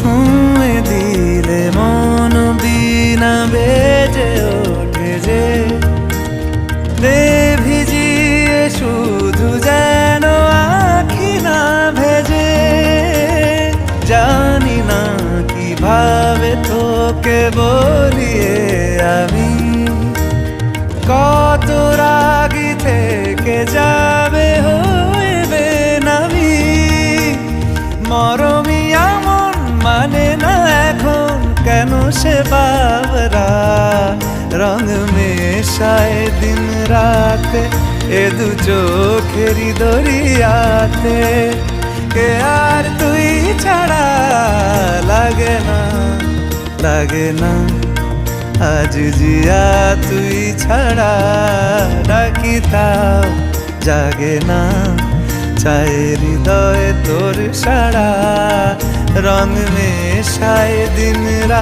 ছুঁয়ে দিলে মন বিনা বেজে ওঠে যে দে ভিজিয়ে শুধু যেন আখি না ভেজে। জানি না কিভাবে তোকে বলিয়ে আমি কত রাগি থেকে যাবে হইবে নামি। মরমি এমন মানে না এখন কেন সে বাবরা রং মেশায় দিন রাতে এ দু চোখেরি দরিয়াতে। কে আর তুই ছাড়া লাগে না লাগে না আজ জিয়া তুই ছাড়া ডাকি তাও জাগে না। চায় হৃদয় তোর সারা রং মেশায় দিন রাত।